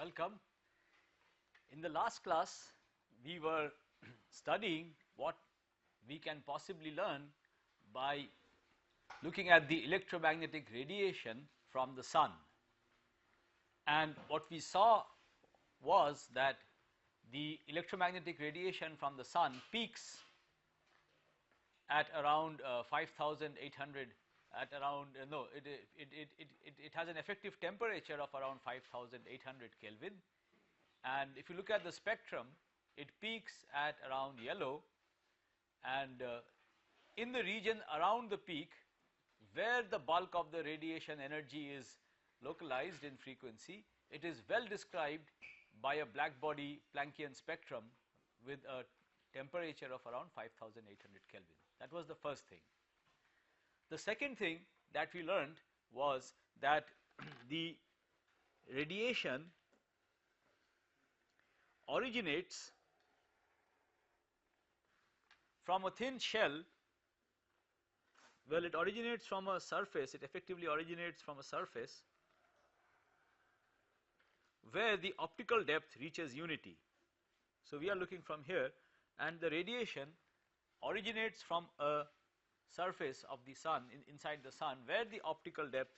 welcome. In the last class, we were studying what we can possibly learn by looking at the electromagnetic radiation from the sun. And what we saw was that the electromagnetic radiation from the sun peaks at around 5,800 at around it has an effective temperature of around 5,800 Kelvin, and if you look at the spectrum, it peaks at around yellow, and in the region around the peak where the bulk of the radiation energy is localized in frequency, it is well described by a black body Planckian spectrum with a temperature of around 5,800 Kelvin. That was the first thing. The second thing that we learned was that the radiation originates from a thin shell. Well, it originates from a surface, it effectively originates from a surface where the optical depth reaches unity. So, we are looking from here, and the radiation originates from a surface of the sun inside the sun where the optical depth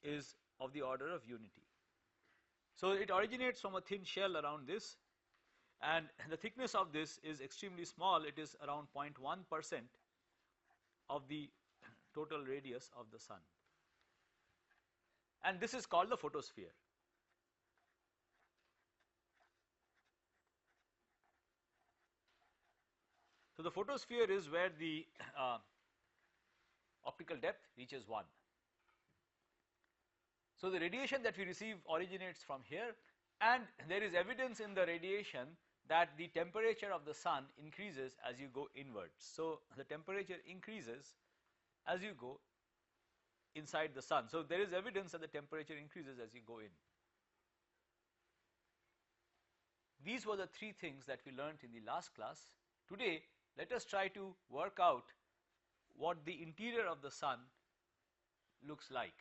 is of the order of unity. So, it originates from a thin shell around this, and the thickness of this is extremely small. It is around 0.1% of the total radius of the sun, and this is called the photosphere. So, the photosphere is where the optical depth reaches 1. So, the radiation that we receive originates from here, and there is evidence in the radiation that the temperature of the sun increases as you go inwards. So, the temperature increases as you go inside the sun. So, there is evidence that the temperature increases as you go in. These were the three things that we learnt in the last class. Today, let us try to work out what the interior of the sun looks like.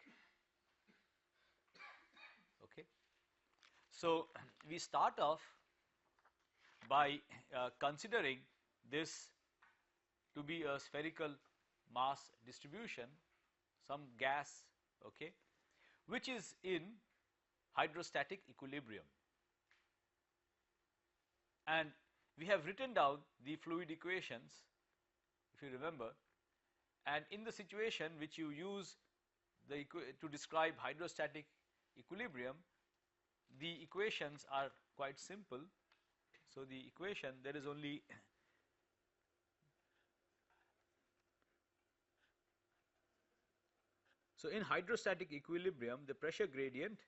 Okay. So, we start off by considering this to be a spherical mass distribution, some gas, okay, which is in hydrostatic equilibrium, and we have written down the fluid equations, if you remember, and in the situation which you use to describe hydrostatic equilibrium, the equations are quite simple. So, the equation, there is only so in hydrostatic equilibrium, the pressure gradient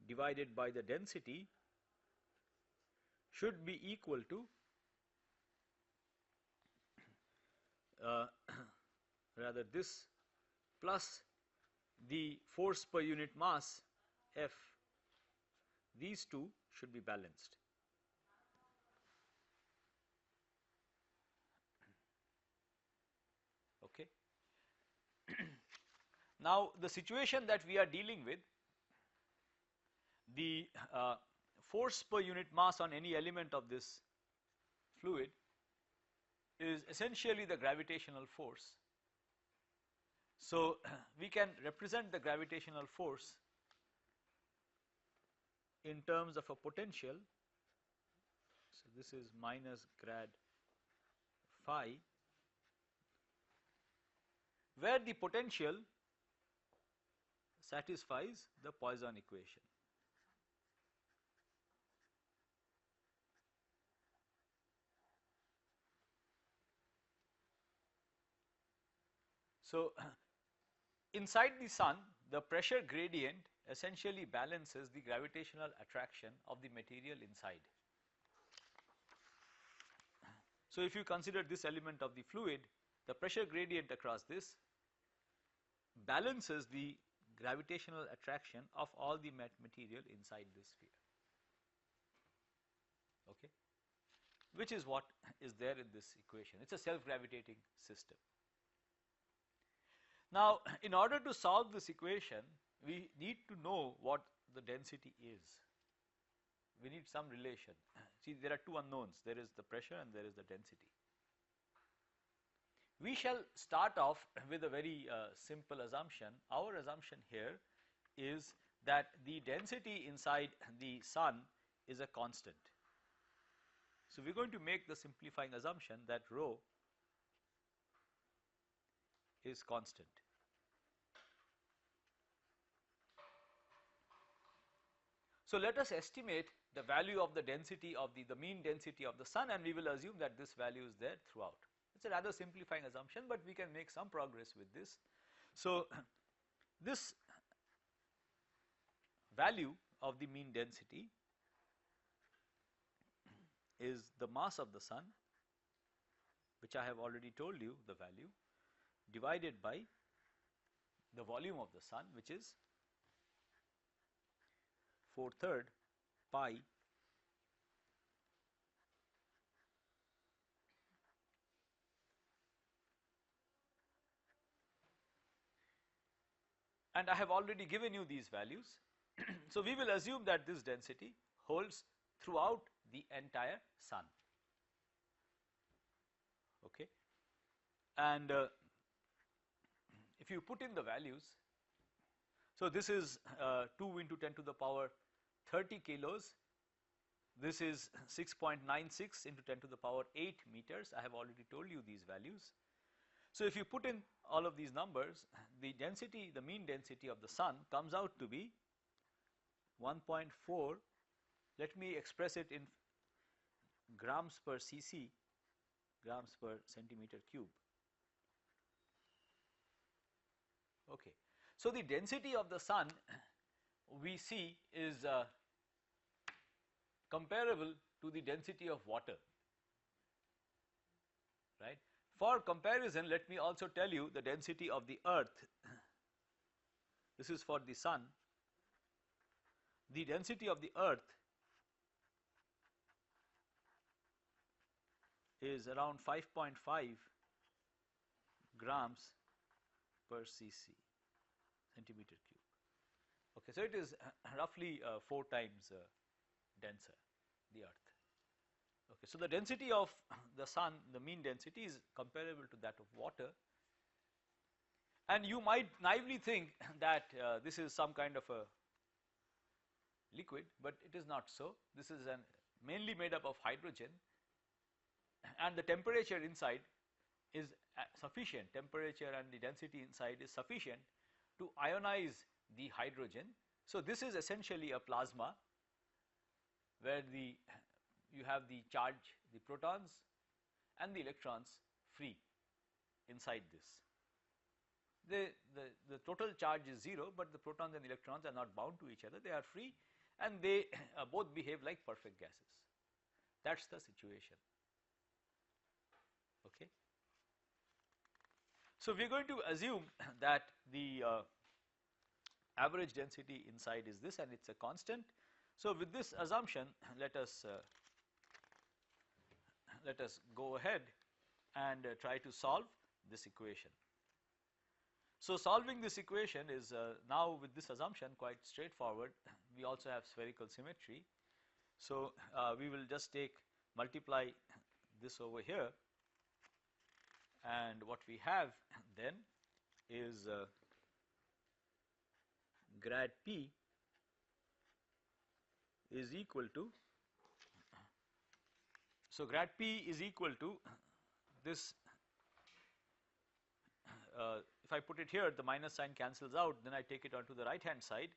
divided by the density should be equal to rather this plus the force per unit mass F. These two should be balanced. Okay. Now, the situation that we are dealing with, the force per unit mass on any element of this fluid is essentially the gravitational force. So, we can represent the gravitational force in terms of a potential. So, this is minus grad phi, where the potential satisfies the Poisson equation. So, inside the sun, the pressure gradient essentially balances the gravitational attraction of the material inside. So, if you consider this element of the fluid, the pressure gradient across this balances the gravitational attraction of all the material inside this sphere, okay, which is what is there in this equation. It is a self-gravitating system. Now, in order to solve this equation, we need to know what the density is. We need some relation. See, there are two unknowns, there is the pressure and there is the density. We shall start off with a very simple assumption. Our assumption here is that the density inside the sun is a constant. So we are going to make the simplifying assumption that rho is constant. So let us estimate the value of the density of the mean density of the sun, and we will assume that this value is there throughout. It is a rather simplifying assumption, but we can make some progress with this. So this value of the mean density is the mass of the sun, which I have already told you the value, divided by the volume of the sun, which is 4/3 pi and I have already given you these values. So we will assume that this density holds throughout the entire sun, okay. And if you put in the values, so this is 2 into 10 to the power 30 kilos, this is 6.96 into 10 to the power 8 meters. I have already told you these values. So if you put in all of these numbers, the density, the mean density of the sun comes out to be 1.4, let me express it in grams per cc, grams per centimeter cube. Okay. So the density of the sun we see is comparable to the density of water, right. For comparison, let me also tell you the density of the earth. This is for the sun. The density of the earth is around 5.5 grams per cc, centimeter cube. Okay, so it is roughly 4 times denser, the earth. Okay, so the density of the sun, the mean density, is comparable to that of water, and you might naively think that this is some kind of a liquid, but it is not so. This is mainly made up of hydrogen, and the temperature inside is sufficient, temperature and the density inside is sufficient to ionize the hydrogen. So this is essentially a plasma where you have the charge, the protons and the electrons free inside this. The total charge is 0, but the protons and electrons are not bound to each other, they are free, and they both behave like perfect gases. That is the situation, okay. So we are going to assume that the average density inside is this, and it is a constant. So with this assumption, let us go ahead and try to solve this equation. So solving this equation is now, with this assumption, quite straightforward. We also have spherical symmetry. So we will just multiply this over here, and what we have then is grad P is equal to, so grad P is equal to this, if I put it here, the minus sign cancels out, then I take it onto the right hand side.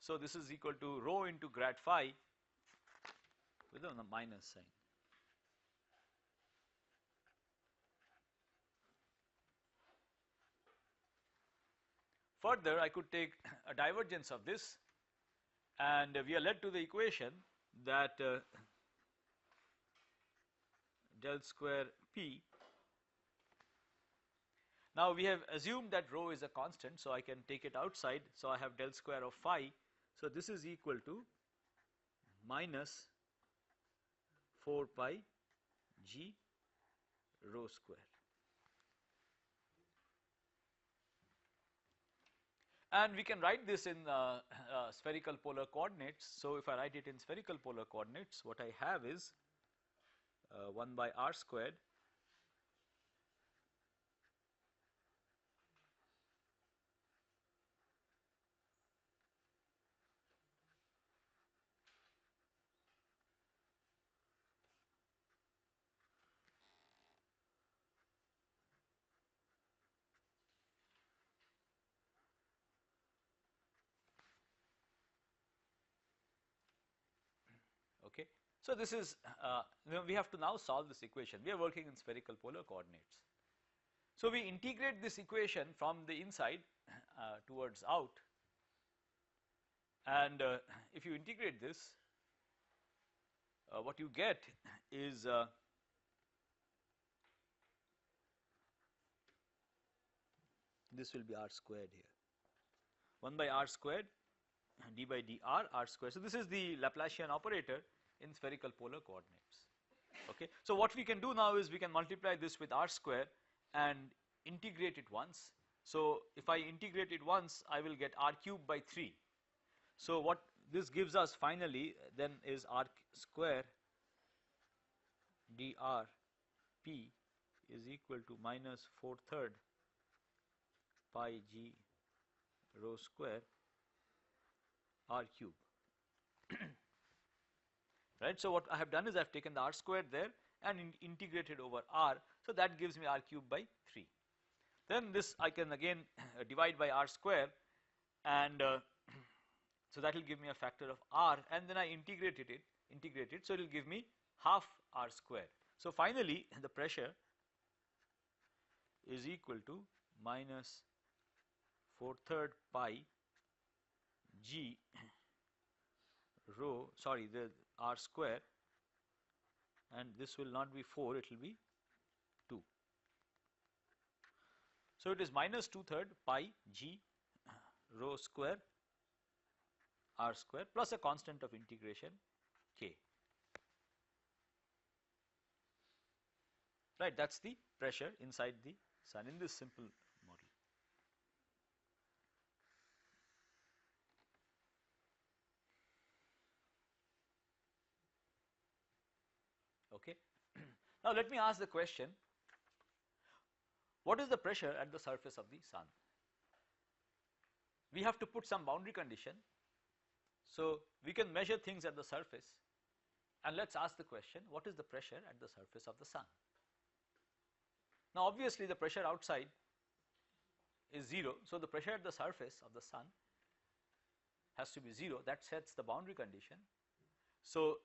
So this is equal to rho into grad phi with a minus sign. Further, I could take a divergence of this, and we are led to the equation that del square P. Now we have assumed that rho is a constant, so I can take it outside. So I have del square of phi. So this is equal to minus 4 pi g rho square. And we can write this in spherical polar coordinates. So if I write it in spherical polar coordinates, what I have is 1 by r squared okay. So this is we have to now solve this equation. We are working in spherical polar coordinates. So we integrate this equation from the inside towards out, and if you integrate this, what you get is this will be r squared here, 1 by r squared d by dr r squared. So this is the Laplacian operator in spherical polar coordinates. Okay. So what we can do now is we can multiply this with r square and integrate it once. So if I integrate it once, I will get r cube by 3. So what this gives us finally then is r square dr p is equal to minus 4/3 pi g rho square r cube. Right. So what I have done is I have taken the r squared there and integrated over r. So that gives me r cube by 3. Then this I can again divide by r square, and so that will give me a factor of r, and then I integrate it, so it will give me half r square. So finally the pressure is equal to minus 4/3 pi g rho, sorry, the r square, and this will not be 4, it will be 2. So it is minus 2/3 pi g rho square r square plus a constant of integration k. Right, that is the pressure inside the sun in this simple model. Okay. Now let me ask the question, what is the pressure at the surface of the sun? We have to put some boundary condition, so we can measure things at the surface, and let us ask the question, what is the pressure at the surface of the sun? Now obviously the pressure outside is 0, so the pressure at the surface of the sun has to be 0, that sets the boundary condition. So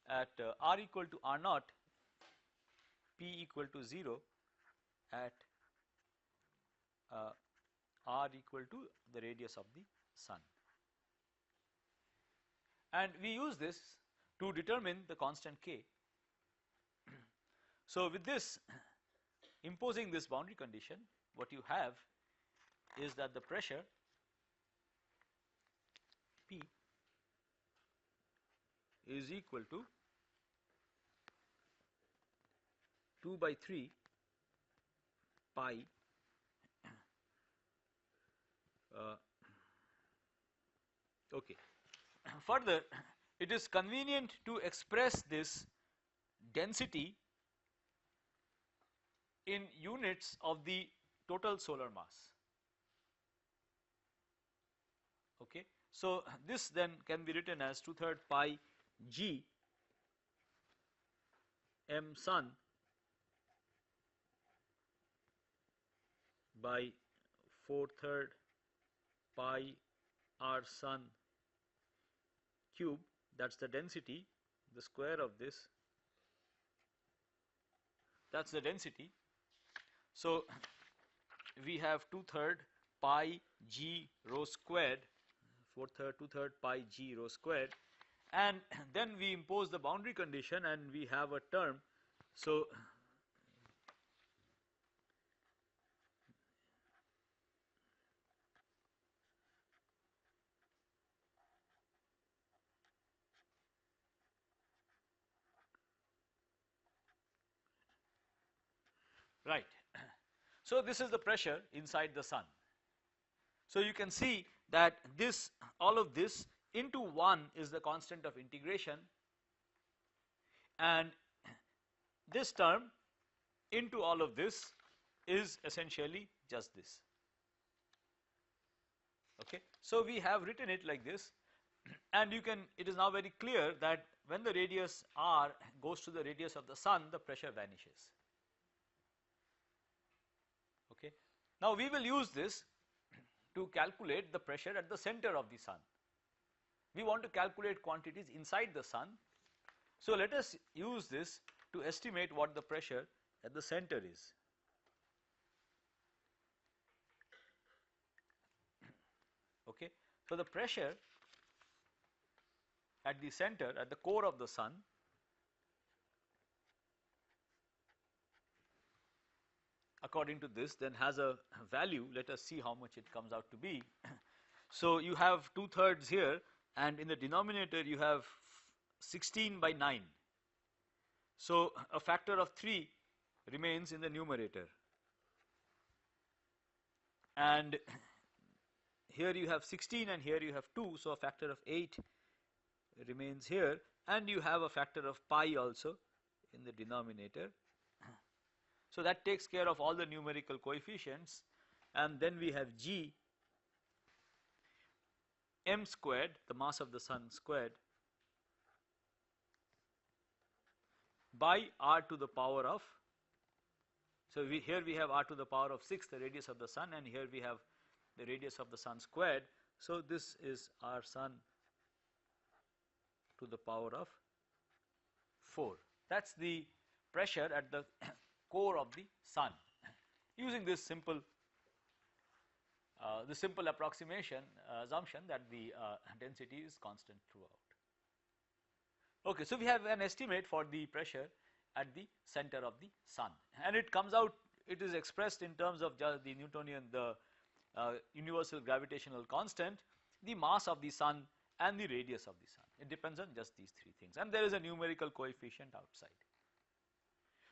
at r equal to r naught, p equal to 0, at r equal to the radius of the sun, and we use this to determine the constant k. So with this, imposing this boundary condition, what you have is that the pressure P is equal to 2 by 3 pi okay. Further, it is convenient to express this density in units of the total solar mass. Okay. So this then can be written as 2/3 pi g m sun by 4/3 pi r sun cube, that is the density, the square of this, that is the density. So we have 2/3 pi g rho squared, 2/3 pi g rho squared, and then we impose the boundary condition and we have a term. So right. So this is the pressure inside the sun. So you can see that this, all of this into 1 is the constant of integration, and this term into all of this is essentially just this. Okay. So we have written it like this, and you can, it is now very clear that when the radius r goes to the radius of the sun, the pressure vanishes. Okay. Now we will use this to calculate the pressure at the center of the sun. We want to calculate quantities inside the sun. So let us use this to estimate what the pressure at the center is. Okay. So the pressure at the center, at the core of the sun, according to this, then has a value. Let us see how much it comes out to be. So you have 2/3 here, and in the denominator you have 16 by 9. So a factor of 3 remains in the numerator, and here you have 16 and here you have 2, so a factor of 8 remains here, and you have a factor of pi also in the denominator. So that takes care of all the numerical coefficients, and then we have g m squared, the mass of the sun squared, by r to the power of, so here we have r to the power of 6, the radius of the sun, and here we have the radius of the sun squared. So this is r sun to the power of 4. That is the pressure at the core of the sun, using this simple approximation assumption that the density is constant throughout. Okay, so we have an estimate for the pressure at the center of the sun, and it comes out, it is expressed in terms of just the Newtonian, the universal gravitational constant, the mass of the sun, and the radius of the sun. It depends on just these 3 things, and there is a numerical coefficient outside.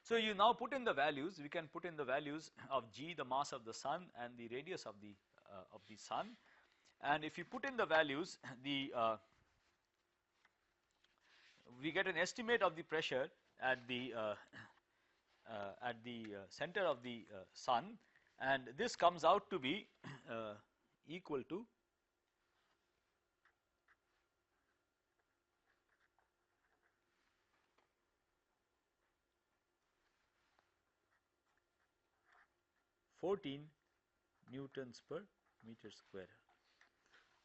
So you now put in the values, we can put in the values of g, the mass of the sun, and the radius of the sun, and if you put in the values, we get an estimate of the pressure at the center of the sun, and this comes out to be equal to 14 newtons per meter square.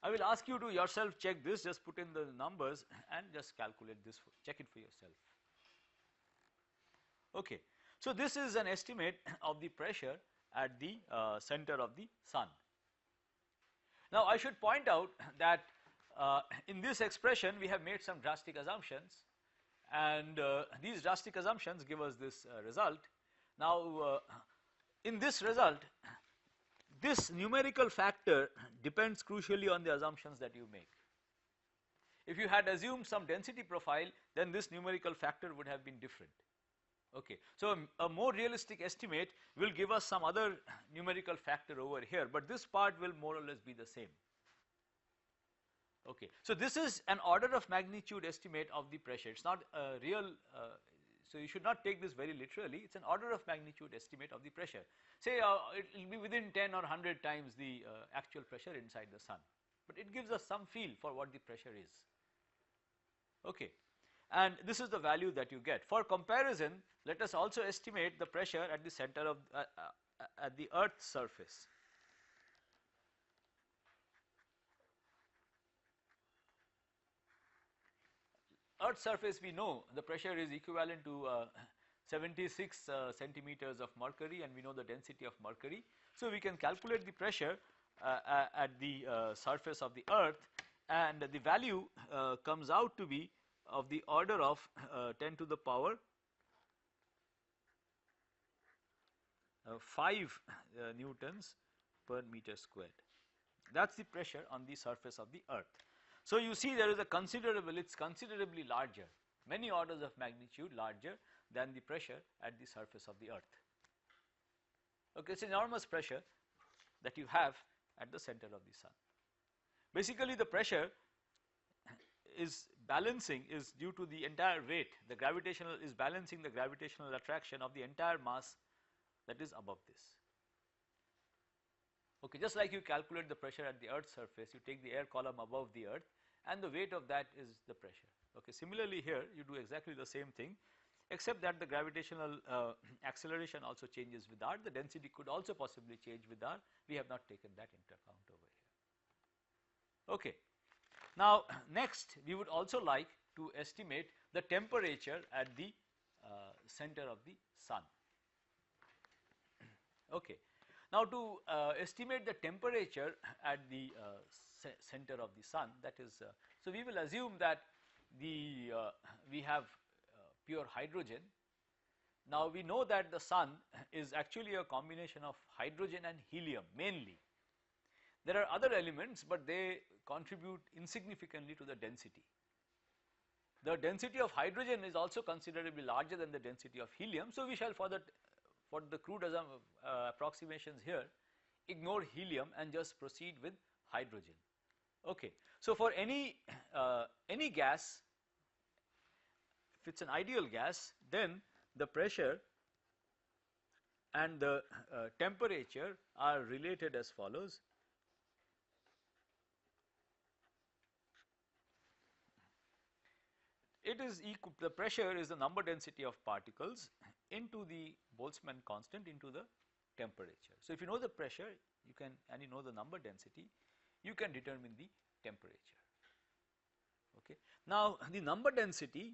I will ask you to yourself check this, just put in the numbers and just calculate this, check it for yourself. Okay. So this is an estimate of the pressure at the center of the sun. Now I should point out that in this expression we have made some drastic assumptions, and these drastic assumptions give us this result. Now in this result, this numerical factor depends crucially on the assumptions that you make. If you had assumed some density profile, then this numerical factor would have been different. Okay. So a more realistic estimate will give us some other numerical factor over here, but this part will more or less be the same. Okay. So this is an order of magnitude estimate of the pressure. It's not a real, so you should not take this very literally. It's an order of magnitude estimate of the pressure. Say it will be within 10 or 100 times the actual pressure inside the sun, but it gives us some feel for what the pressure is. Okay. And this is the value that you get. For comparison, let us also estimate the pressure at the center of at the Earth's surface. Earth's surface, we know the pressure is equivalent to 76 centimeters of mercury, and we know the density of mercury. So we can calculate the pressure at the surface of the Earth, and the value comes out to be of the order of 10 to the power 5 newtons per meter squared. That is the pressure on the surface of the Earth. So you see there is a considerable, it is considerably larger, many orders of magnitude larger than the pressure at the surface of the Earth. Okay, it is enormous pressure that you have at the center of the sun. Basically the pressure is balancing is due to the entire weight, the gravitational is balancing the gravitational attraction of the entire mass that is above this. Okay, just like you calculate the pressure at the earth's surface, you take the air column above the earth and the weight of that is the pressure. Okay, similarly here you do exactly the same thing, except that the gravitational acceleration also changes with r, the density could also possibly change with r, we have not taken that into account over here. Okay. Now next we would also like to estimate the temperature at the center of the sun. Okay. Now to estimate the temperature at the center of the sun, that is, so we will assume that the we have pure hydrogen. Now we know that the sun is actually a combination of hydrogen and helium mainly. There are other elements, but they contribute insignificantly to the density. The density of hydrogen is also considerably larger than the density of helium, so we shall for the crude approximations here ignore helium and just proceed with hydrogen. Okay. So for any gas, if it is an ideal gas, then the pressure and the temperature are related as follows. It is equal, the pressure is the number density of particles into the Boltzmann constant into the temperature. So if you know the pressure, you can, and you know the number density, you can determine the temperature. Okay. Now the number density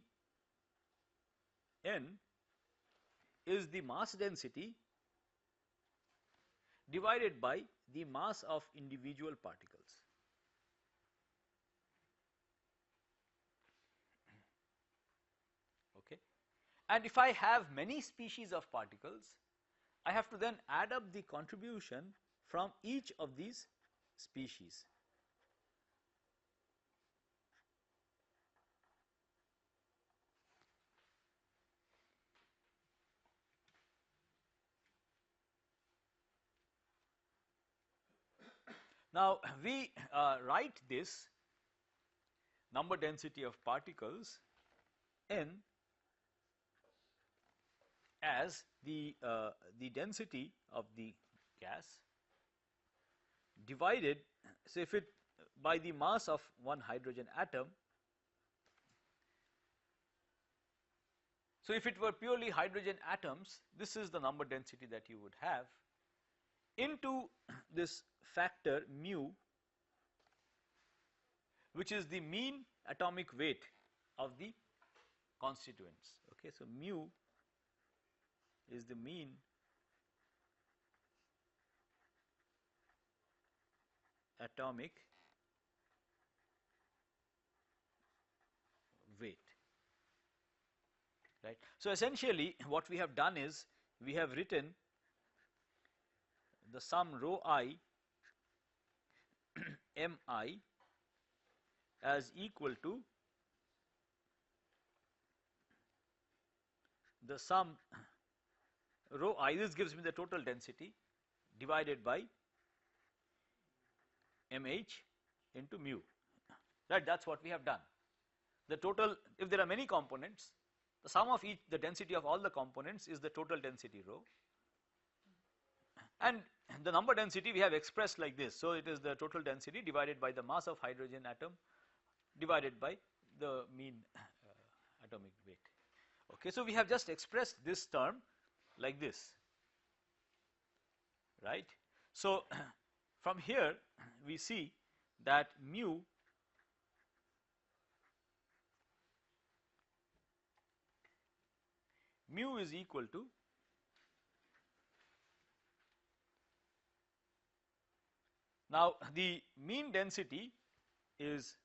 N is the mass density divided by the mass of individual particles. Okay. And if I have many species of particles, I have to then add up the contribution from each of these species. Now we write this number density of particles N as the density of the gas divided, so if it by the mass of one hydrogen atom. So if it were purely hydrogen atoms, this is the number density that you would have into this factor mu, which is the mean atomic weight of the constituents. Okay, so mu is the mean atomic weight, right. So essentially what we have done is we have written the sum rho I mi as equal to the sum rho I, this gives me the total density divided by mh into mu, right. That is what we have done. The total, if there are many components, the sum of each, the density of all the components is the total density rho, and the number density we have expressed like this. So it is the total density divided by the mass of hydrogen atom divided by the mean atomic weight. Okay, so we have just expressed this term like this, right. So from here we see that mu is equal to now the mean density is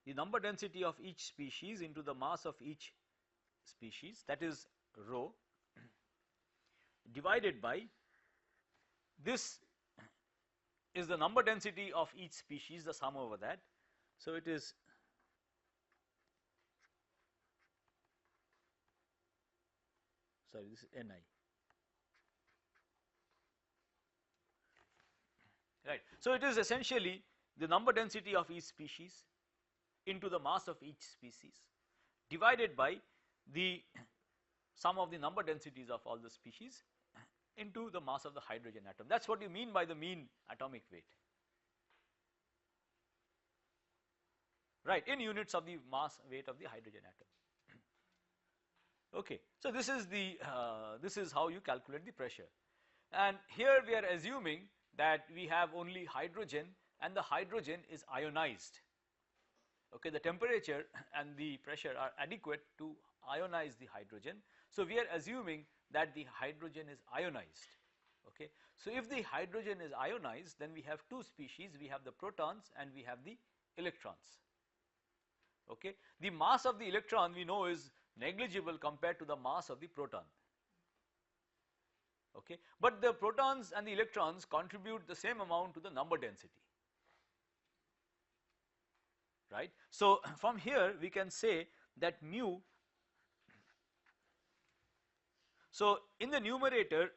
the number density of each species into the mass of each species, that is rho, divided by this is the number density of each species, the sum over that. So it is this is Ni. right. So it is essentially the number density of each species into the mass of each species divided by the sum of the number densities of all the species into the mass of the hydrogen atom. That is what you mean by the mean atomic weight, right, in units of the mass weight of the hydrogen atom. Okay. So this is the this is how you calculate the pressure, and here we are assuming that we have only hydrogen and the hydrogen is ionized. Okay, the temperature and the pressure are adequate to ionize the hydrogen. So we are assuming that the hydrogen is ionized. Okay. So if the hydrogen is ionized, then we have two species, we have the protons and we have the electrons. Okay. The mass of the electron we know is negligible compared to the mass of the proton. Okay. But the protons and the electrons contribute the same amount to the number density, right. So from here we can say that mu, so in the numerator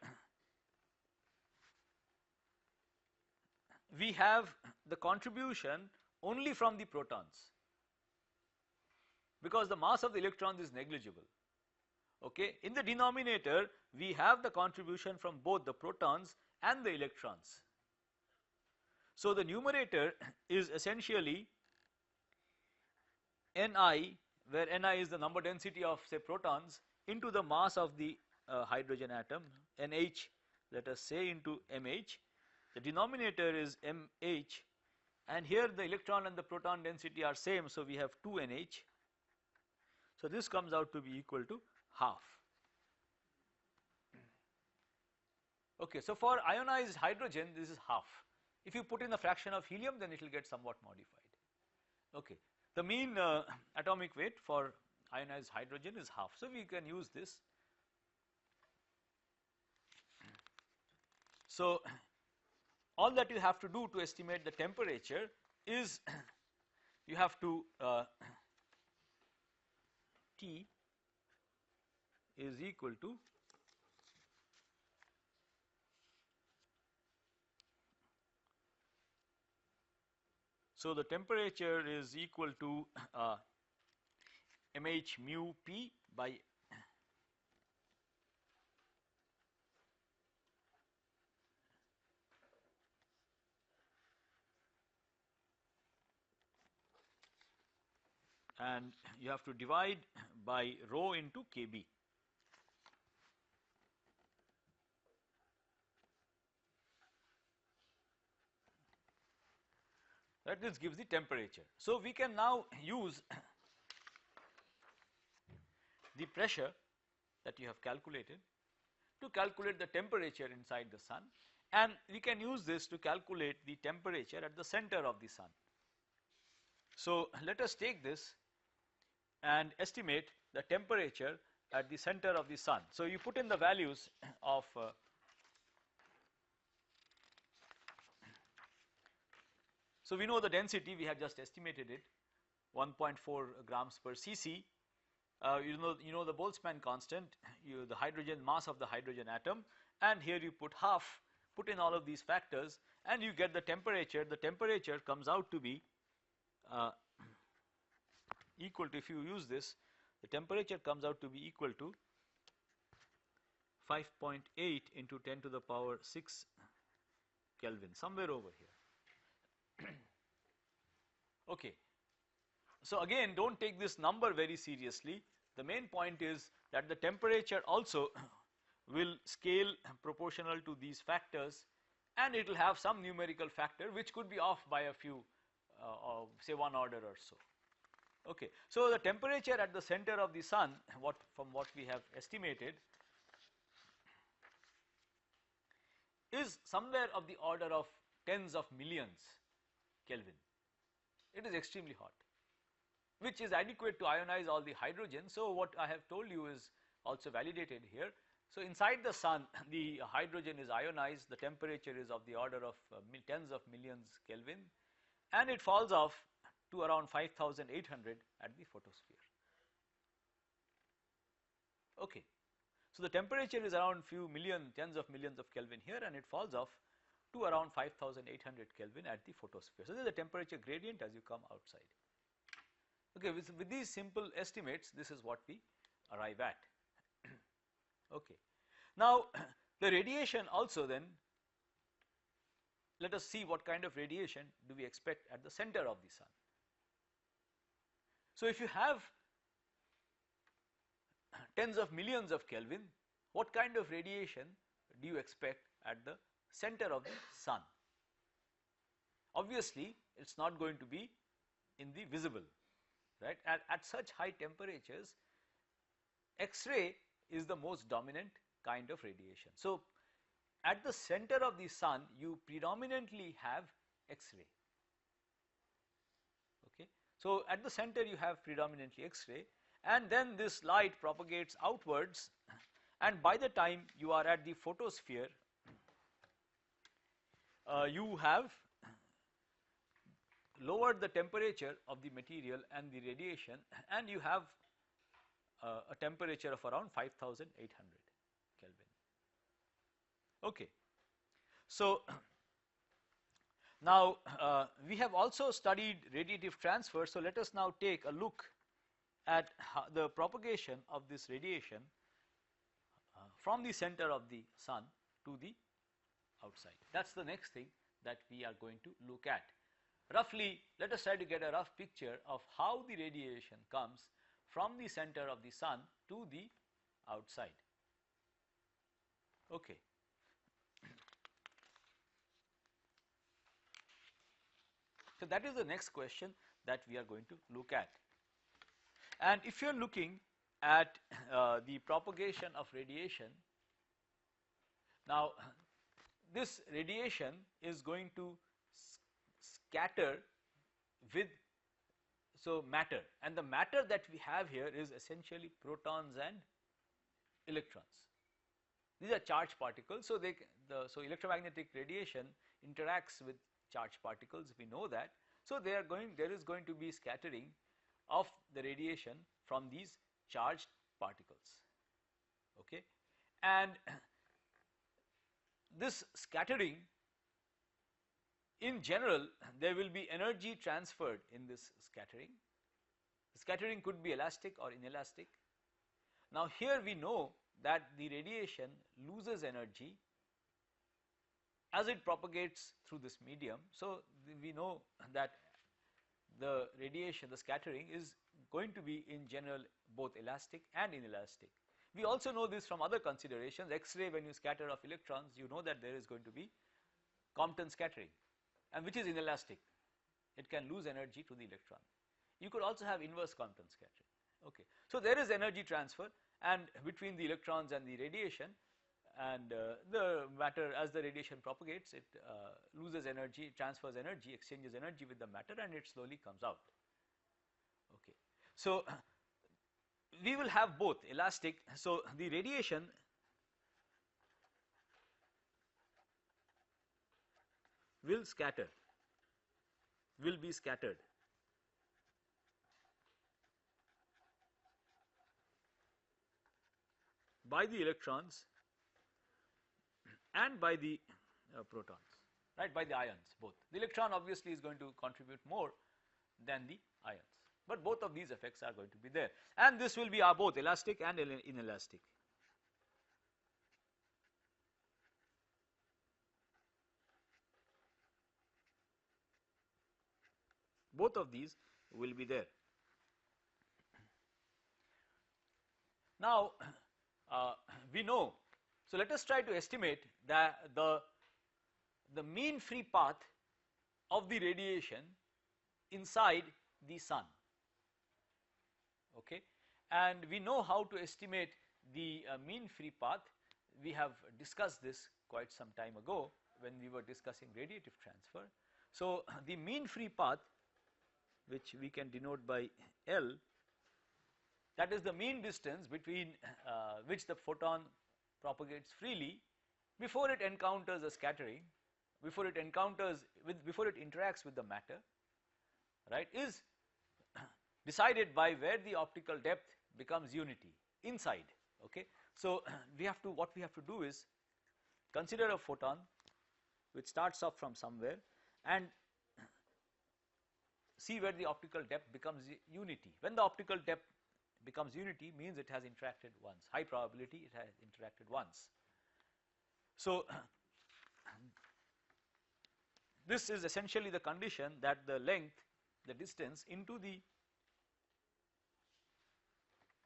we have the contribution only from the protons because the mass of the electrons is negligible. Okay. In the denominator we have the contribution from both the protons and the electrons. So the numerator is essentially Ni, where Ni is the number density of say protons into the mass of the hydrogen atom, Nh let us say into Mh. The denominator is Mh, and here the electron and the proton density are same, so we have 2 Nh. So this comes out to be equal to half. Okay, so for ionized hydrogen this is half. If you put in a fraction of helium, then it will get somewhat modified. Okay, the mean atomic weight for ionized hydrogen is half, so we can use this. So all that you have to do to estimate the temperature is you have to T is equal to so the temperature is equal to mH mu P by and you have to divide by rho into Kb. That this gives the temperature. So we can now use the pressure that you have calculated to calculate the temperature inside the sun, and we can use this to calculate the temperature at the center of the sun. So let us take this and estimate the temperature at the center of the sun. So you put in the values of so we know the density, we have just estimated it, 1.4 grams per cc. You know the Boltzmann constant, the hydrogen mass of the hydrogen atom, and here you put half, put in all of these factors, and you get the temperature. The temperature comes out to be equal to, if you use this, the temperature comes out to be equal to 5.8 into 10 to the power 6 Kelvin, somewhere over here. Okay. So again, don't take this number very seriously. The main point is that the temperature also will scale proportional to these factors, and it will have some numerical factor which could be off by a few say 1 order or so. Okay. So the temperature at the center of the sun, from what we have estimated, is somewhere of the order of tens of millions Kelvin. It is extremely hot, which is adequate to ionize all the hydrogen. So what I have told you is also validated here. So inside the sun the hydrogen is ionized, the temperature is of the order of tens of millions Kelvin, and it falls off to around 5,800 at the photosphere. Okay. So the temperature is around few million, tens of millions of Kelvin here, and it falls off to around 5800 Kelvin at the photosphere. So, this is the temperature gradient as you come outside. Okay, with these simple estimates, this is what we arrive at. Okay. Now, the radiation also then, let us see what kind of radiation do we expect at the center of the sun. So, if you have tens of millions of Kelvin, what kind of radiation do you expect at the center of the sun? Obviously, it is not going to be in the visible, right. At such high temperatures, X-ray is the most dominant kind of radiation. So, at the center of the sun, you predominantly have X-ray. Okay. So, at the center you have predominantly X-ray, and then this light propagates outwards, and by the time you are at the photosphere, you have lowered the temperature of the material and the radiation, and you have a temperature of around 5800 Kelvin. Okay. So, now we have also studied radiative transfer. So, let us now take a look at the propagation of this radiation from the center of the sun to the outside. That is the next thing that we are going to look at. Roughly, let us try to get a rough picture of how the radiation comes from the center of the sun to the outside. Okay. So, that is the next question that we are going to look at. And if you are looking at the propagation of radiation, now this radiation is going to scatter with matter, and the matter that we have here is essentially protons and electrons. These are charged particles. So, so electromagnetic radiation interacts with charged particles, we know that. So, there is going to be scattering of the radiation from these charged particles. Okay. And this scattering, in general, there will be energy transferred in this scattering. The scattering could be elastic or inelastic. Now, here we know that the radiation loses energy as it propagates through this medium. So, we know that the radiation, the scattering is going to be in general both elastic and inelastic. We also know this from other considerations. X-ray, when you scatter of electrons, you know that there is going to be Compton scattering, and which is inelastic. It can lose energy to the electron. You could also have inverse Compton scattering. Okay. So, there is energy transfer and between the electrons and the radiation, and the matter, as the radiation propagates, it loses energy, transfers energy, exchanges energy with the matter, and it slowly comes out. Okay. So, we will have both elastic. So, the radiation will be scattered by the electrons and by the protons, right, by the ions both. The electron obviously is going to contribute more than the ions, but both of these effects are going to be there, and this will be both elastic and inelastic. Both of these will be there. Now, we know, so let us try to estimate the mean free path of the radiation inside the sun. Okay. And we know how to estimate the mean free path. We have discussed this quite some time ago when we were discussing radiative transfer. So, the mean free path, which we can denote by L, that is the mean distance between which the photon propagates freely before it encounters a scattering, before it interacts with the matter, right, is decided by where the optical depth becomes unity inside. Okay. So, what we have to do is consider a photon which starts off from somewhere, and see where the optical depth becomes unity. When the optical depth becomes unity, means it has interacted once, high probability it has interacted once. So this is essentially the condition that the length, the distance into the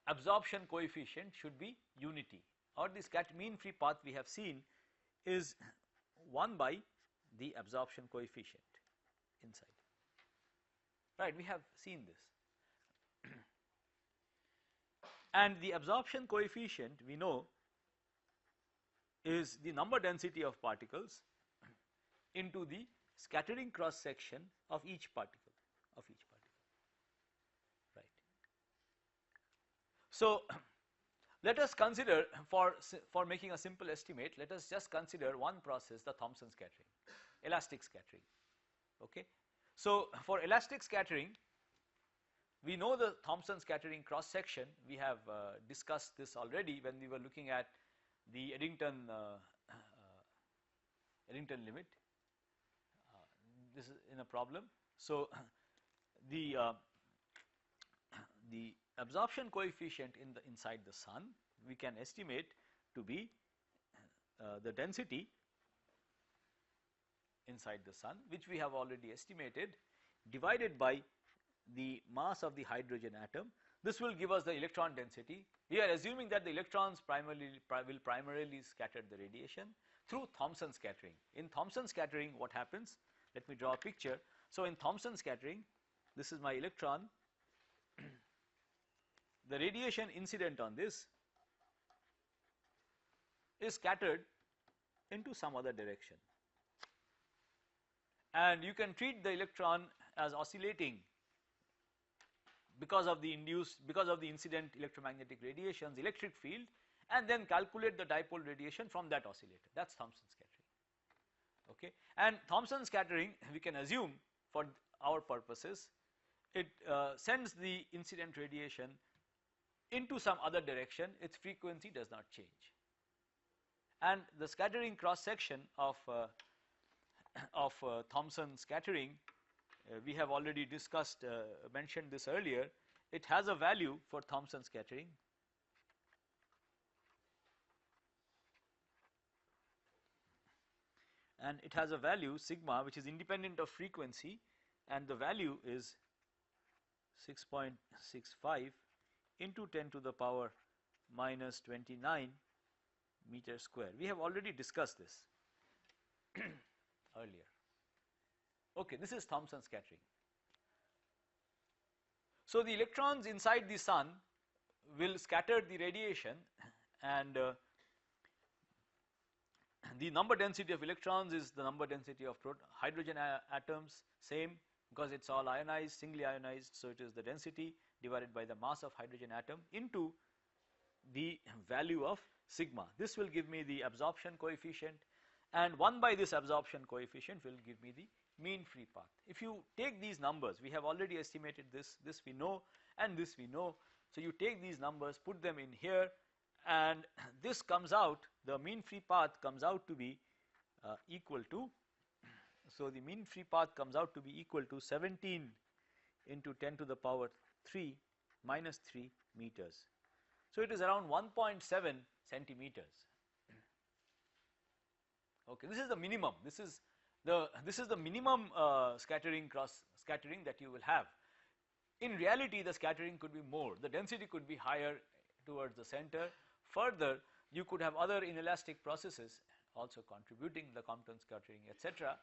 absorption coefficient should be unity, or this mean free path we have seen is 1 by the absorption coefficient inside. Right, we have seen this. And the absorption coefficient we know is the number density of particles into the scattering cross section of each particle, right. So let us consider, for making a simple estimate, let us just consider one process, the Thomson scattering, elastic scattering, okay. So for elastic scattering, we know the Thomson scattering cross section. We have discussed this already when we were looking at the Eddington limit. This is in a problem. So the absorption coefficient inside the sun we can estimate to be the density inside the sun, which we have already estimated, divided by the mass of the hydrogen atom. This will give us the electron density. We are assuming that the electrons will primarily scatter the radiation through Thomson scattering. In Thomson scattering, what happens? Let me draw a picture. So in Thomson scattering, this is my electron. The radiation incident on this is scattered into some other direction, and you can treat the electron as oscillating because of the incident electromagnetic radiation's electric field, and then calculate the dipole radiation from that oscillator. That's Thomson scattering, okay. And Thomson scattering, we can assume for our purposes, it sends the incident radiation into some other direction, its frequency does not change. And the scattering cross section of Thomson scattering, we have already discussed, mentioned this earlier. It has a value for Thomson scattering, and it has a value sigma which is independent of frequency, and the value is 6.65 into 10 to the power minus 29 meter square. We have already discussed this earlier. Okay, this is Thomson scattering. So the electrons inside the sun will scatter the radiation, and the number density of electrons is the number density of hydrogen atoms, same, because it's all ionized, singly ionized, so it is the density divided by the mass of hydrogen atom into the value of sigma. This will give me the absorption coefficient, and 1 by this absorption coefficient will give me the mean free path. If you take these numbers, we have already estimated this we know, and this we know. So you take these numbers, put them in here, and this comes out, the mean free path comes out to be equal to, so the mean free path comes out to be equal to 17 into 10 to the power 3 minus 3 meters. So it is around 1.7 centimeters. Okay, this is the minimum. This is the minimum scattering that you will have. In reality, the scattering could be more. The density could be higher towards the center. Further, you could have other inelastic processes also contributing, the Compton scattering, etc.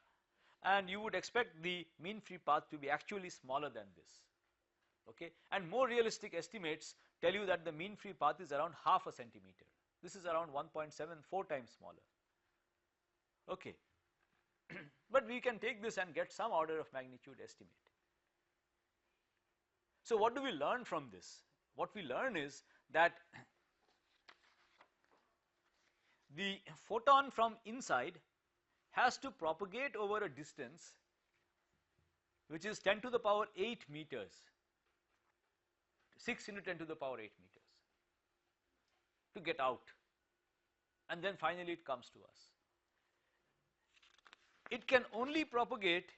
And you would expect the mean free path to be actually smaller than this. Okay, and more realistic estimates tell you that the mean free path is around half a centimeter. This is around 1.74 times smaller. Okay, but we can take this and get some order of magnitude estimate. So what do we learn from this? What we learn is that the photon from inside has to propagate over a distance which is 10 to the power 8 meters, 6 into 10 to the power 8 meters, to get out, and then finally it comes to us. it can only propagate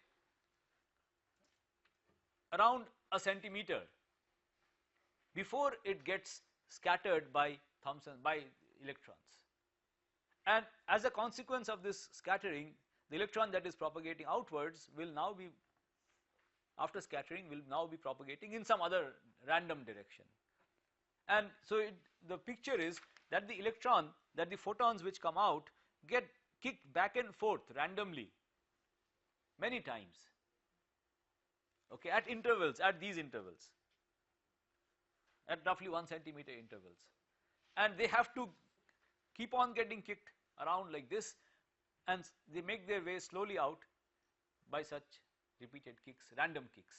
around a centimeter before it gets scattered by electrons. And as a consequence of this scattering, the electron that is propagating outwards will now be, after scattering, will now be propagating in some other random direction. And so the picture is that the photons which come out get kicked back and forth randomly many times, okay, at these intervals, at roughly 1 centimeter intervals, and they have to keep on getting kicked around like this, and they make their way slowly out by such repeated kicks, random kicks.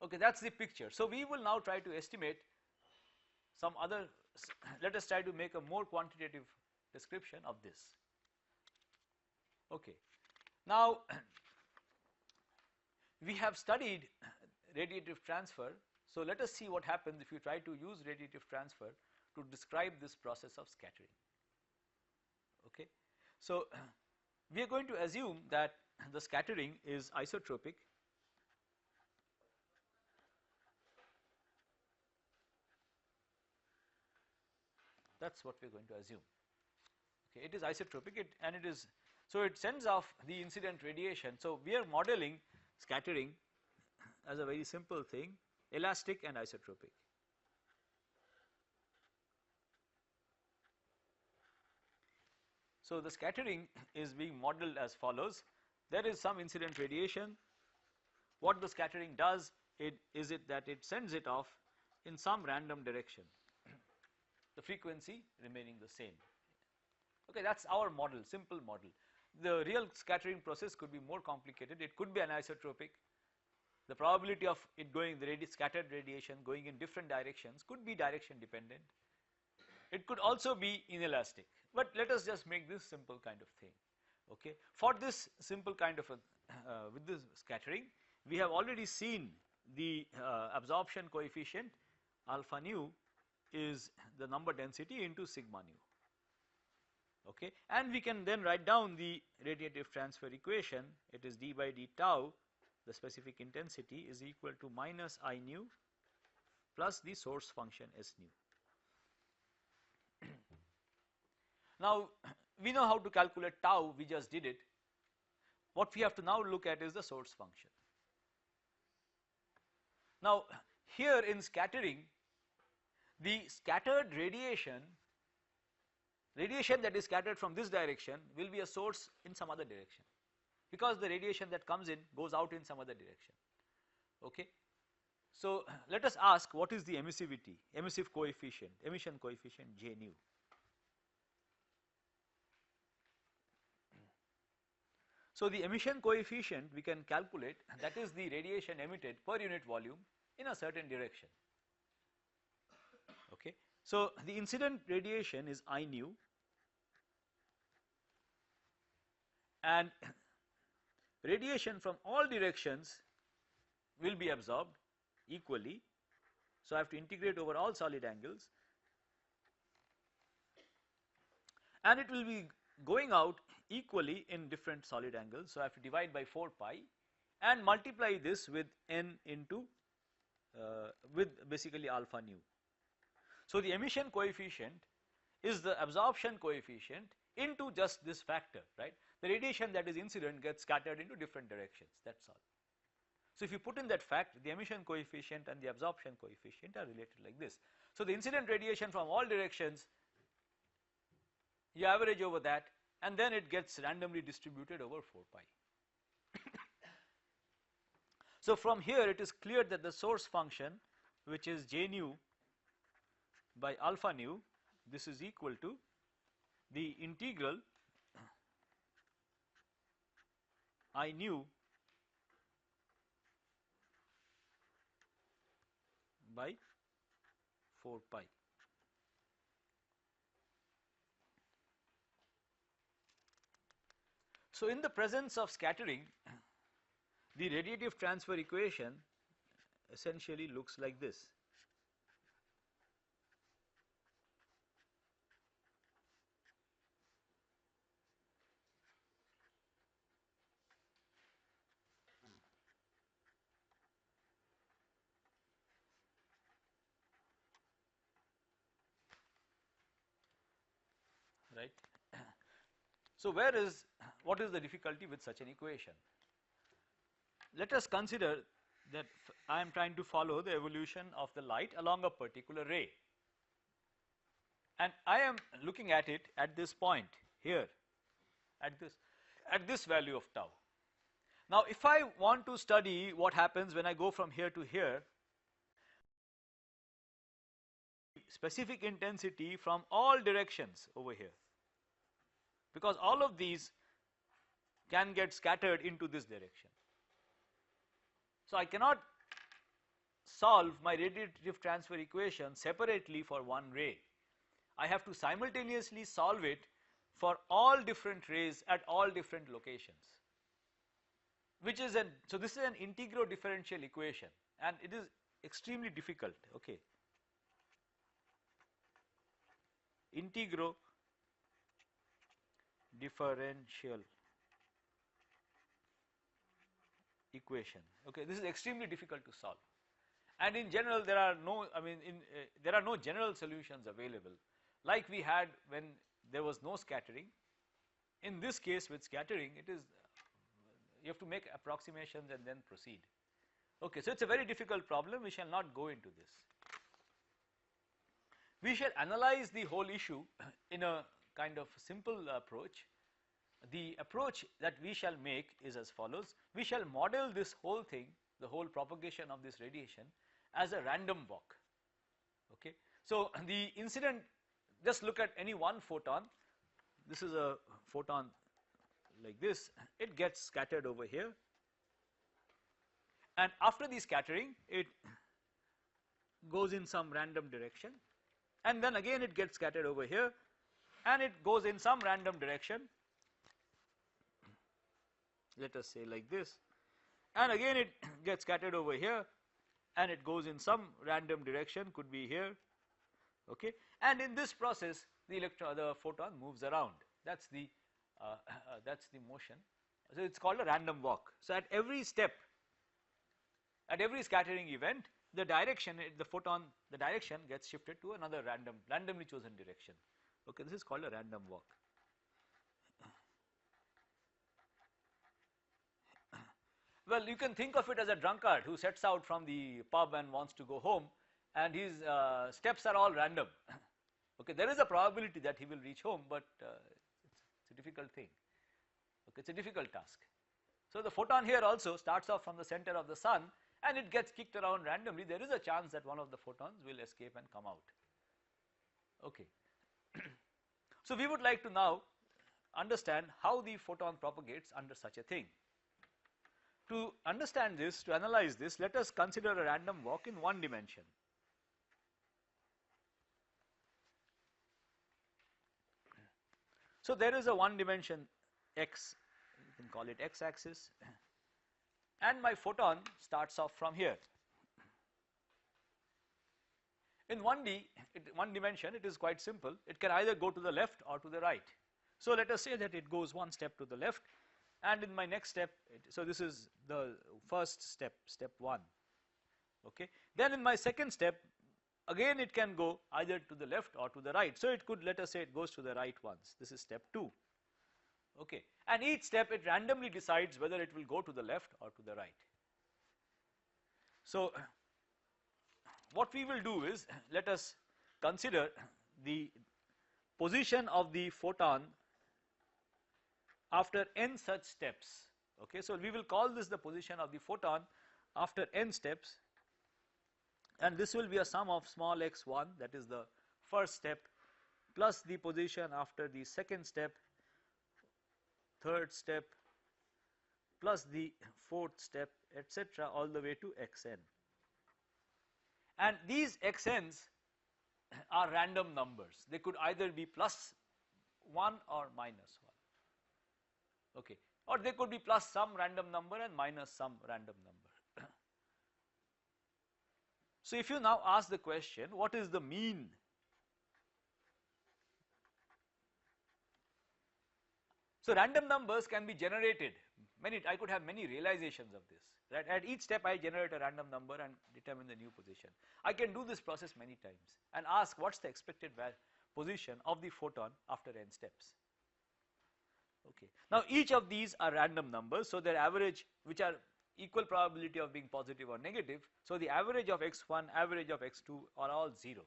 Okay, that's the picture. So we will now try to estimate some other, let us try to make a more quantitative description of this. Okay. Now we have studied radiative transfer, so let us see what happens if you try to use radiative transfer to describe this process of scattering. Okay. So we are going to assume that the scattering is isotropic. That's what we are going to assume. Okay, it is isotropic, and it is, so it sends off the incident radiation. So we are modeling scattering as a very simple thing, elastic and isotropic. So the scattering is being modeled as follows. There is some incident radiation. What the scattering does, is that it sends it off in some random direction, the frequency remaining the same. Okay, that's our model, simple model. The real scattering process could be more complicated. It could be anisotropic. The probability of it going, the scattered radiation going in different directions could be direction dependent. It could also be inelastic, but let us just make this simple kind of thing. Okay, for this simple kind of with this scattering, we have already seen the absorption coefficient alpha nu is the number density into sigma nu. Okay, and we can then write down the radiative transfer equation. It is d by d tau, the specific intensity, is equal to minus I nu plus the source function S nu. Now we know how to calculate tau, we just did it. What we have to now look at is the source function. Now here in scattering, the scattered radiation that is scattered from this direction will be a source in some other direction, because the radiation that comes in goes out in some other direction. Okay. So let us ask, what is the emission coefficient J nu. So the emission coefficient we can calculate, that is the radiation emitted per unit volume in a certain direction. Okay. So the incident radiation is I nu, and radiation from all directions will be absorbed equally. So I have to integrate over all solid angles, and it will be going out equally in different solid angles. So I have to divide by 4 pi and multiply this with n into with basically alpha nu. So the emission coefficient is the absorption coefficient into just this factor, right. The radiation that is incident gets scattered into different directions, that is all. So if you put in that fact, the emission coefficient and the absorption coefficient are related like this. So the incident radiation from all directions, you average over that, and then it gets randomly distributed over 4 pi. So from here it is clear that the source function, which is J nu by alpha nu, this is equal to the integral I nu by 4 pi. So in the presence of scattering, the radiative transfer equation essentially looks like this. right. So what is the difficulty with such an equation? Let us consider that I am trying to follow the evolution of the light along a particular ray, and I am looking at it at this point here, at this value of tau. Now if I want to study what happens when I go from here to here, specific intensity from all directions over here, because all of these can get scattered into this direction. So I cannot solve my radiative transfer equation separately for one ray. I have to simultaneously solve it for all different rays at all different locations, which is so this is an integral differential equation, and it is extremely difficult, okay. Integral differential equation, okay. This is extremely difficult to solve, and in general there are no, there are no general solutions available like we had when there was no scattering. In this case with scattering, it is, you have to make approximations and then proceed, okay. So it is a very difficult problem, we shall not go into this. We shall analyze the whole issue in a kind of simple approach. The approach that we shall make is as follows: we shall model this whole thing, the whole propagation of this radiation, as a random walk, okay. So the incident, just look at any one photon. This is a photon like this, it gets scattered over here, and after the scattering it goes in some random direction, and then again it gets scattered over here and it goes in some random direction, let us say like this, and again it gets scattered over here and it goes in some random direction, could be here, okay. And in this process the photon moves around, that's the motion. So it is called a random walk. So at every step, at every scattering event, the direction gets shifted to another randomly chosen direction, okay. This is called a random walk. Well, you can think of it as a drunkard who sets out from the pub and wants to go home, and his steps are all random, okay. There is a probability that he will reach home, but it's a difficult thing, okay. It's a difficult task. So the photon here also starts off from the center of the sun and it gets kicked around randomly. There is a chance that one of the photons will escape and come out, okay. So we would like to now understand how the photon propagates under such a thing. To understand this, to analyze this, let us consider a random walk in one dimension. So there is a one dimension x, you can call it x axis, and my photon starts off from here. In 1D, one dimension, it is quite simple, it can either go to the left or to the right. So let us say that it goes one step to the left, and in my next step, so this is the first step, step 1, okay. Then in my second step, again it can go either to the left or to the right. So it could, let us say it goes to the right once, this is step 2, okay. And each step it randomly decides whether it will go to the left or to the right. So what we will do is, let us consider the position of the photon after n such steps, okay. So we will call this the position of the photon after n steps, and this will be a sum of small x1, that is the first step, plus the position after the second step, third step, plus the fourth step, etc., all the way to xn. And these xn's are random numbers, they could either be plus 1 or minus 1, okay, or they could be plus some random number and minus some random number. So if you now ask the question, what is the mean? So random numbers can be generated, I could have many realizations of this, right. At each step I generate a random number and determine the new position. I can do this process many times and ask what is the expected position of the photon after n steps. Okay. Now each of these are random numbers, so their average, which are equal probability of being positive or negative, so the average of x1, average of x2 are all 0.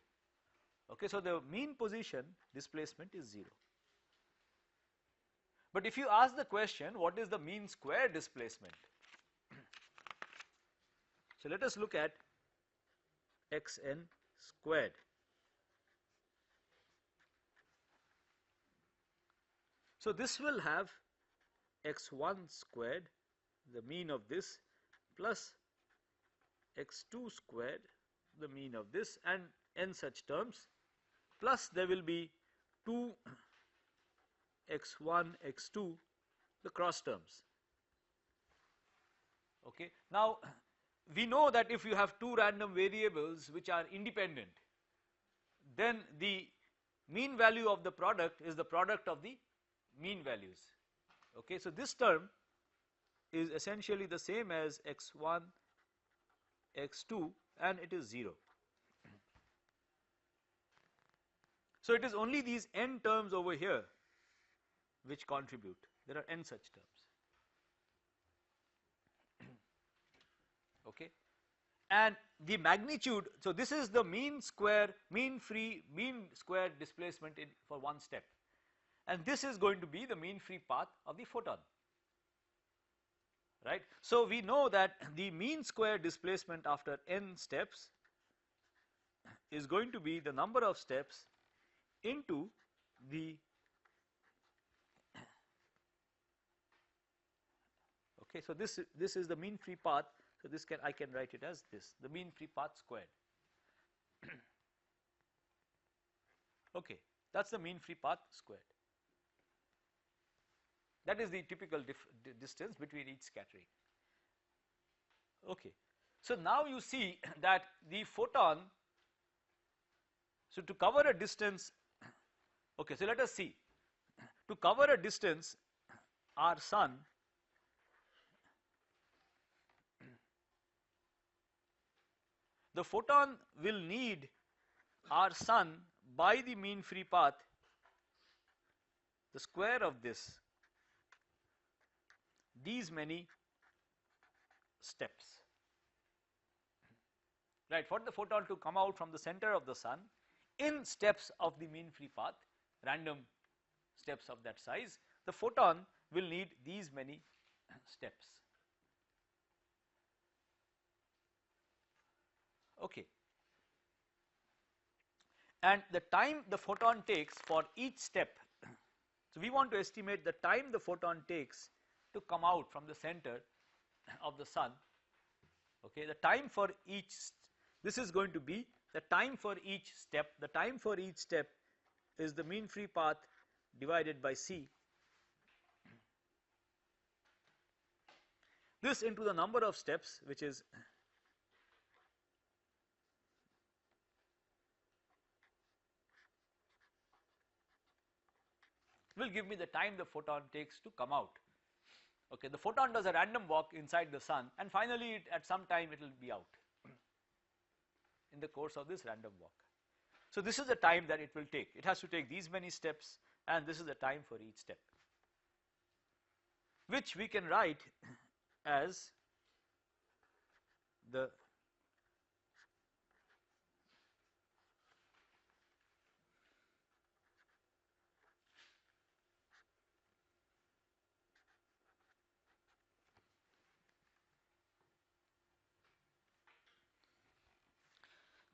Okay, so the mean position displacement is 0. But if you ask the question, what is the mean square displacement? So let us look at xn squared. So this will have x1 squared, the mean of this, plus x2 squared, the mean of this, and n such terms, plus there will be 2 x1 x2, the cross terms. Okay. Now we know that if you have two random variables which are independent, then the mean value of the product is the product of the mean values. Okay, so this term is essentially the same as x1 x2 and it is 0. So it is only these n terms over here which contribute. There are n such terms. Okay, and the magnitude, so this is the mean square, mean square displacement for one step, and this is going to be the mean free path of the photon, right. So we know that the mean square displacement after n steps is going to be the number of steps into the okay, so this is the mean free path. So this I can write it as this, the mean free path squared. Okay, that's the mean free path squared. That is the typical distance between each scattering. Okay, so now you see that the photon, so to cover a distance, okay, so let us see, to cover a distance, our sun, the photon will need our sun by the mean free path, the square of this, these many steps, right, for the photon to come out from the center of the sun in steps of the mean free path, random steps of that size, the photon will need these many steps. Okay. And the time the photon takes for each step, so we want to estimate the time the photon takes to come out from the center of the sun. Okay, the time for each, this is going to be the time for each step. The time for each step is the mean free path divided by c. This into the number of steps, which is will give me the time the photon takes to come out. Okay, the photon does a random walk inside the sun, and finally at some time it will be out in the course of this random walk. So this is the time that it will take. It has to take these many steps, and this is the time for each step, which we can write as the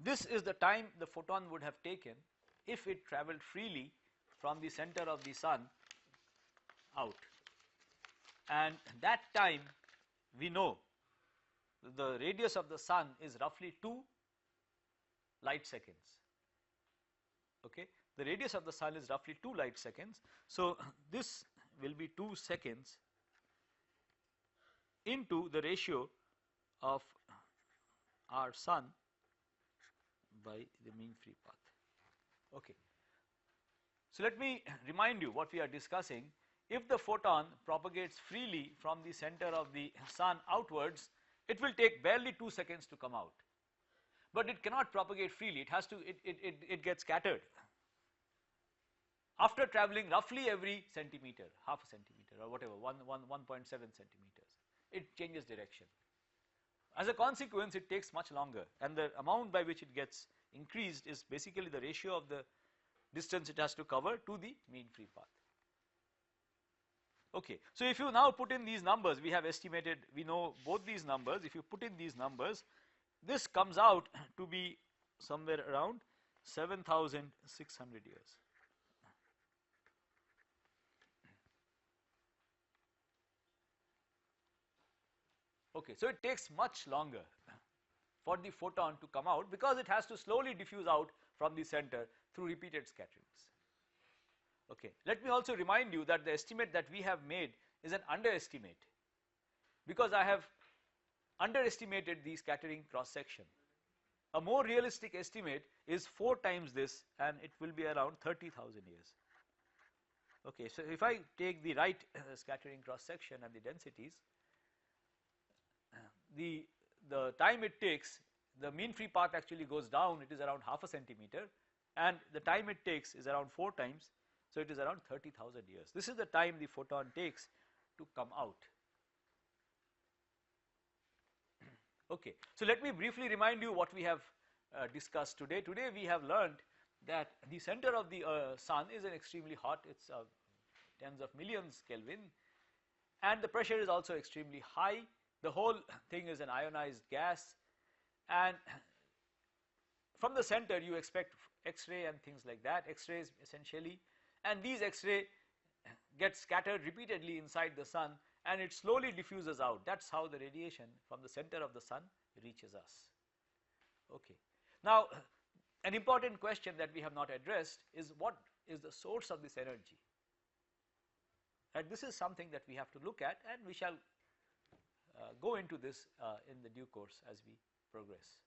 this is the time the photon would have taken if it travelled freely from the center of the sun out, and that time we know the radius of the sun is roughly 2 light seconds. Okay, the radius of the sun is roughly 2 light seconds. So this will be 2 seconds into the ratio of our sun by the mean free path. Okay. So let me remind you what we are discussing. If the photon propagates freely from the center of the sun outwards, it will take barely 2 seconds to come out. But it cannot propagate freely. It has to. It gets scattered. after traveling roughly every centimeter, half a centimeter or whatever, 1.7 centimeters, it changes direction. As a consequence, it takes much longer, and the amount by which it gets increased is basically the ratio of the distance it has to cover to the mean free path. Okay, so if you now put in these numbers, we have estimated, we know both these numbers. If you put in these numbers, this comes out to be somewhere around 7,600 years. Okay, so it takes much longer for the photon to come out because it has to slowly diffuse out from the center through repeated scatterings. Okay, let me also remind you that the estimate that we have made is an underestimate because I have underestimated the scattering cross section. A more realistic estimate is 4 times this, and it will be around 30,000 years. Okay, so if I take the right scattering cross section and the densities, the time it takes, the mean free path actually goes down, it is around half a centimeter, and the time it takes is around 4 times, so it is around 30,000 years. This is the time the photon takes to come out. Okay, so let me briefly remind you what we have discussed today. Today we have learned that the center of the sun is an extremely hot, it's tens of millions Kelvin, and the pressure is also extremely high. The whole thing is an ionized gas, and from the center you expect X-ray and things like that, X-rays essentially, and these X-ray get scattered repeatedly inside the sun and it slowly diffuses out. That is how the radiation from the center of the sun reaches us. Okay. Now, an important question that we have not addressed is what is the source of this energy? And this is something that we have to look at, and we shall go into this in the due course as we progress.